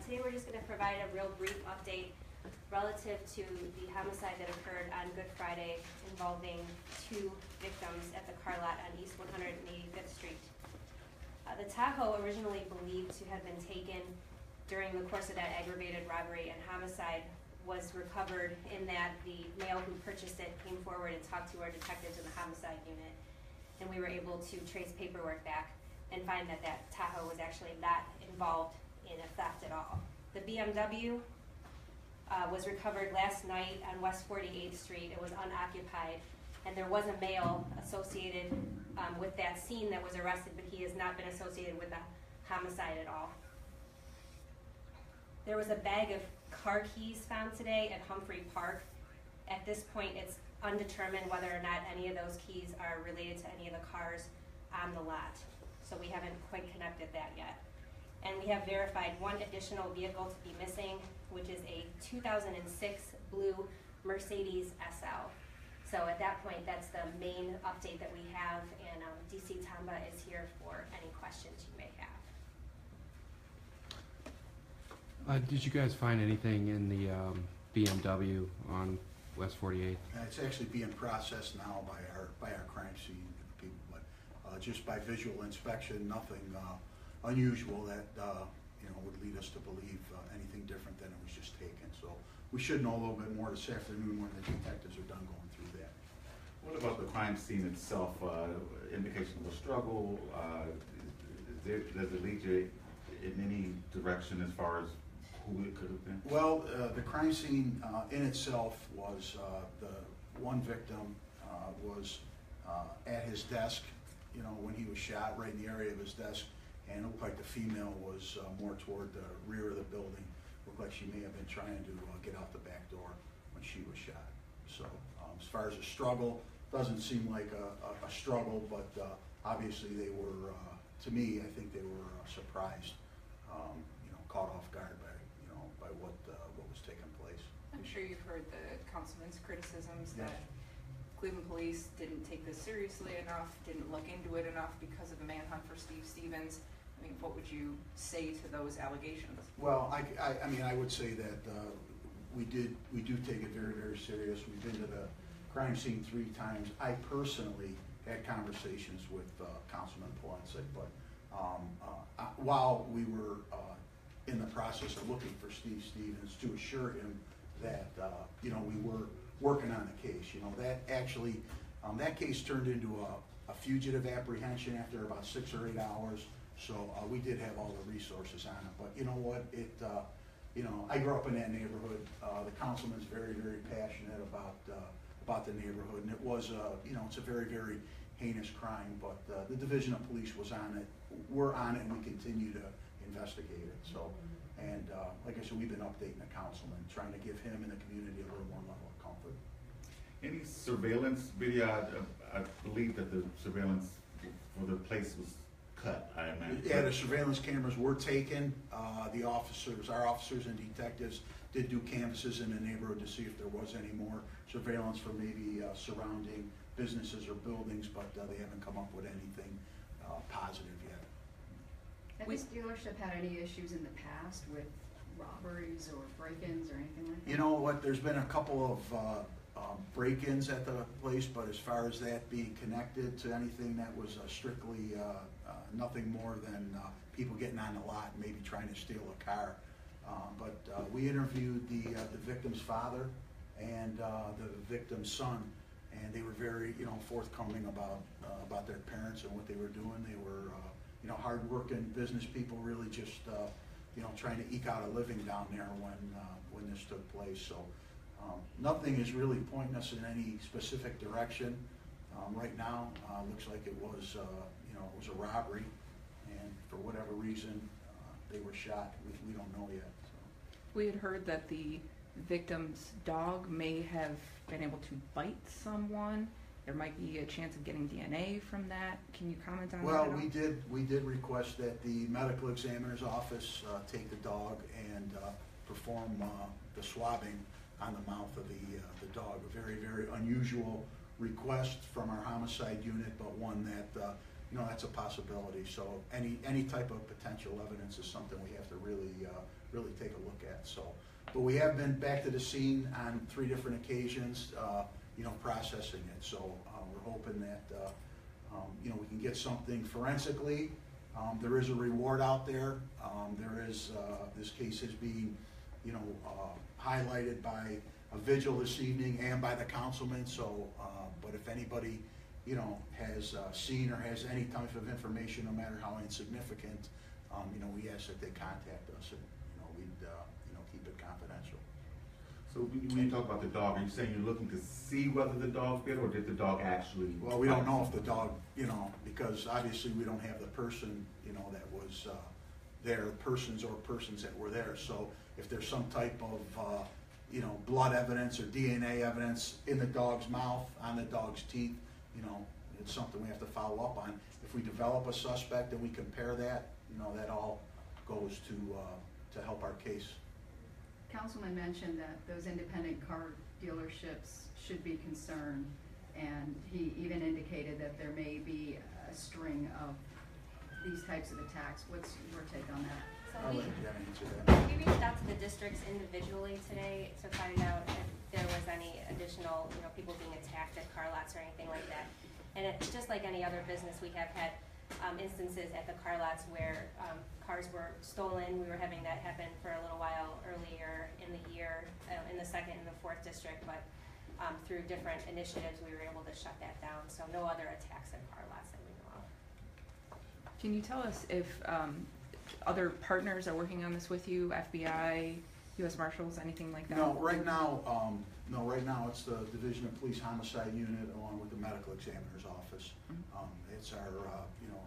Today we're just going to provide a real brief update relative to the homicide that occurred on Good Friday involving 2 victims at the car lot on East 185th Street. The Tahoe, originally believed to have been taken during the course of that aggravated robbery and homicide, was recovered in that the male who purchased it came forward and talked to our detectives in the homicide unit, and we were able to trace paperwork back and find that that Tahoe was actually not involved in a theft at all. The BMW was recovered last night on West 48th Street. It was unoccupied, and there was a male associated with that scene that was arrested, but he has not been associated with the homicide at all. There was a bag of car keys found today at Humphrey Park. At this point, it's undetermined whether or not any of those keys are related to any of the cars on the lot. So we haven't quite connected that yet. And we have verified 1 additional vehicle to be missing, which is a 2006 blue Mercedes SL. So at that point, that's the main update that we have, and DC Tomba is here for any questions you may have. Did you guys find anything in the BMW on West 48th? It's actually being processed now by our crime scene people, but just by visual inspection, nothing unusual that would lead us to believe anything different than it was just taken. So we should know a little bit more this afternoon when the detectives are done going through that. What about the crime scene itself? Indication of a struggle? Does it lead you in any direction as far as who it could have been? Well, the crime scene in itself was the one victim was at his desk, when he was shot, right in the area of his desk, and it looked like the female was more toward the rear of the building. Looked like she may have been trying to get out the back door when she was shot. So as far as a struggle, doesn't seem like a struggle, but obviously they were, to me, I think they were surprised, caught off guard by what was taking place. I'm sure you've heard the councilman's criticisms Yes. that Cleveland police didn't take this seriously enough, didn't look into it enough because of the manhunt for Steve Stevens. I mean, what would you say to those allegations? Well, I mean, I would say that we do take it very, very serious. We've been to the crime scene 3 times. I personally had conversations with Councilman Polensek, but while we were in the process of looking for Steve Stevens, to assure him that we were working on the case. That actually that case turned into a fugitive apprehension after about 6 or 8 hours. So we did have all the resources on it. But you know what? I grew up in that neighborhood. The councilman's very, very passionate about the neighborhood, and it was it's a very, very heinous crime. But the Division of Police was on it. We're on it, and we continue to investigate it. So, and like I said, we've been updating the councilman, trying to give him and the community a little more level of comfort. Any surveillance video? I believe that the surveillance for the place was cut, I imagine. Yeah, the surveillance cameras were taken. Our officers and detectives did do canvases in the neighborhood to see if there was any more surveillance for maybe surrounding businesses or buildings, but they haven't come up with anything positive yet. Have this dealership had any issues in the past with robberies or break-ins or anything like that? You know what, there's been a couple of break-ins at the place, but as far as that being connected to anything, that was strictly nothing more than people getting on the lot and maybe trying to steal a car. But we interviewed the victim's father and the victim's son, and they were very forthcoming about their parents and what they were doing. They were hard-working business people, really just trying to eke out a living down there when this took place. So nothing is really pointing us in any specific direction right now. Looks like it was it was a robbery, and for whatever reason they were shot. We don't know yet. So. We had heard that the victim's dog may have been able to bite someone. There might be a chance of getting DNA from that. Can you comment on that? Well, we did request that the medical examiner's office take the dog and perform the swabbing on the mouth of the dog. A very, very unusual request from our homicide unit, but one that you know, that's a possibility. So any type of potential evidence is something we have to really take a look at. So, but we have been back to the scene on 3 different occasions, you know, processing it. So we're hoping that you know, we can get something forensically. There is a reward out there. There is this case is being, you know, highlighted by a vigil this evening and by the councilman. So, but if anybody, you know, has seen or has any type of information, no matter how insignificant, you know, we ask that they contact us, and you know, we'd you know, keep it confidential. So when you talk about the dog, are you saying you're looking to see whether the dog bit, or did the dog actually? Well, we don't know if the dog, you know, because obviously we don't have the person, you know, that was there, persons that were there. So if there's some type of, you know, blood evidence or DNA evidence in the dog's mouth, on the dog's teeth, you know, it's something we have to follow up on. If we develop a suspect and we compare that, you know, that all goes to help our case. Councilman mentioned that those independent car dealerships should be concerned, and he even indicated that there may be a string of these types of attacks. What's your take on that? So I'll we, let Jen answer that. we reached out to the districts individually today to find out if there was any additional, you know, people being attacked at car lots or anything like that. And it's just like any other business, we have had instances at the car lots where cars were stolen. We were having that happen for a little while earlier in the year, in the 2nd and the 4th district, but through different initiatives we were able to shut that down. So no other attacks at car lots that we know of. Can you tell us if other partners are working on this with you, FBI, U.S. Marshals, anything like that? No, right now it's the Division of Police Homicide Unit along with the Medical Examiner's Office. It's our, you know,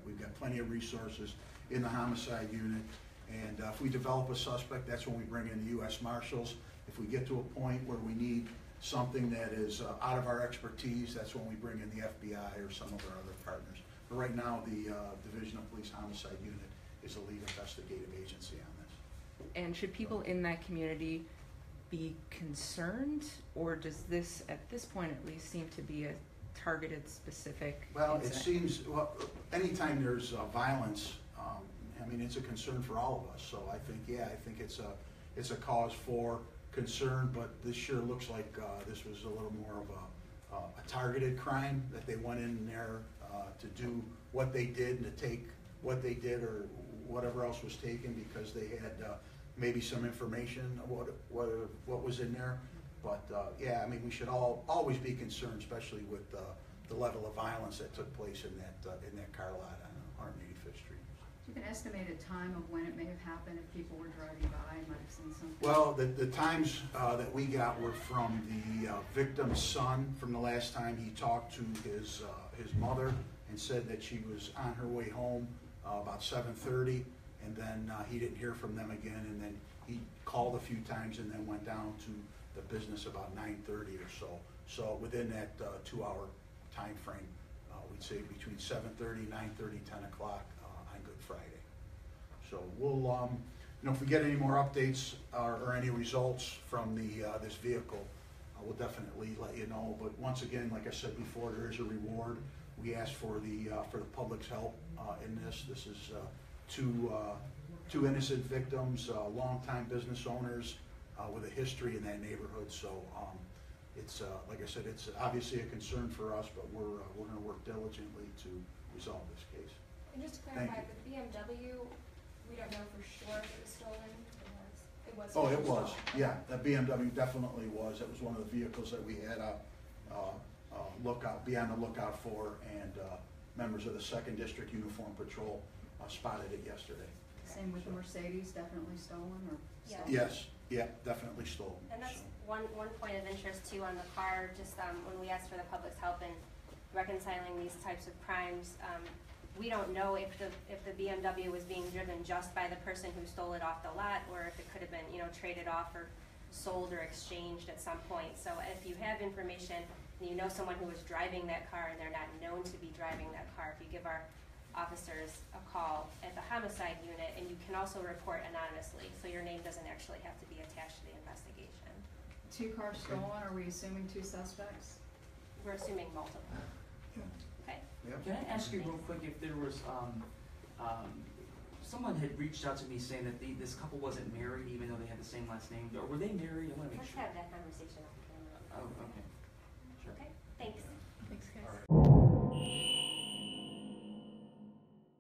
we've got plenty of resources in the Homicide Unit, and if we develop a suspect, that's when we bring in the U.S. Marshals. If we get to a point where we need something that is out of our expertise, that's when we bring in the FBI or some of our other partners. But right now, the Division of Police Homicide Unit is a lead investigative agency on this. And should people in that community be concerned, or does this, at this point at least, seem to be a targeted, specific Well, incident? it seems, well, anytime there's violence, I mean, it's a concern for all of us. So I think, yeah, I think it's a cause for concern, but this sure looks like this was a little more of a targeted crime, that they went in there to do what they did and to take what they did or whatever else was taken because they had maybe some information of what was in there. But yeah, I mean, we should always be concerned, especially with the level of violence that took place in that car lot on 185th Street. You can estimate a time of when it may have happened if people were driving by and might have seen something? Well, the times that we got were from the victim's son, from the last time he talked to his mother and said that she was on her way home about 7:30, and then he didn't hear from them again, and then he called a few times and then went down to the business about 9:30 or so. So within that 2-hour time frame, we'd say between 7:30, 9:30, 10 o'clock on Good Friday. So we'll, you know, if we get any more updates or any results from this vehicle, we'll definitely let you know. But once again, like I said before, there is a reward. We ask for the public's help in this. This is two innocent victims, longtime business owners with a history in that neighborhood. So it's like I said, it's obviously a concern for us, but we're going to work diligently to resolve this case. And just to clarify, the BMW, we don't know for sure if it was stolen. It was. Oh, it was. Yeah, that BMW definitely was. That was one of the vehicles that we had be on the lookout for, and members of the 2nd District Uniform Patrol spotted it yesterday. Same with the Mercedes, definitely stolen or Yeah. stolen? Yes, yeah, definitely stolen. And that's So, one point of interest too on the car, just when we asked for the public's help in reconciling these types of crimes, we don't know if the BMW was being driven just by the person who stole it off the lot, or if it could have been, you know, traded off or sold or exchanged at some point. So if you have information and you know someone who was driving that car and they're not known to be driving that car, if you give our officers a call at the homicide unit, and you can also report anonymously, so your name doesn't actually have to be attached to the investigation. 2 cars stolen, are we assuming 2 suspects? We're assuming multiple. yeah. Okay. Yep. Can I ask you real quick if there was, someone had reached out to me saying that this couple wasn't married even though they had the same last name, or were they married? I wanna make Let's sure. have that conversation.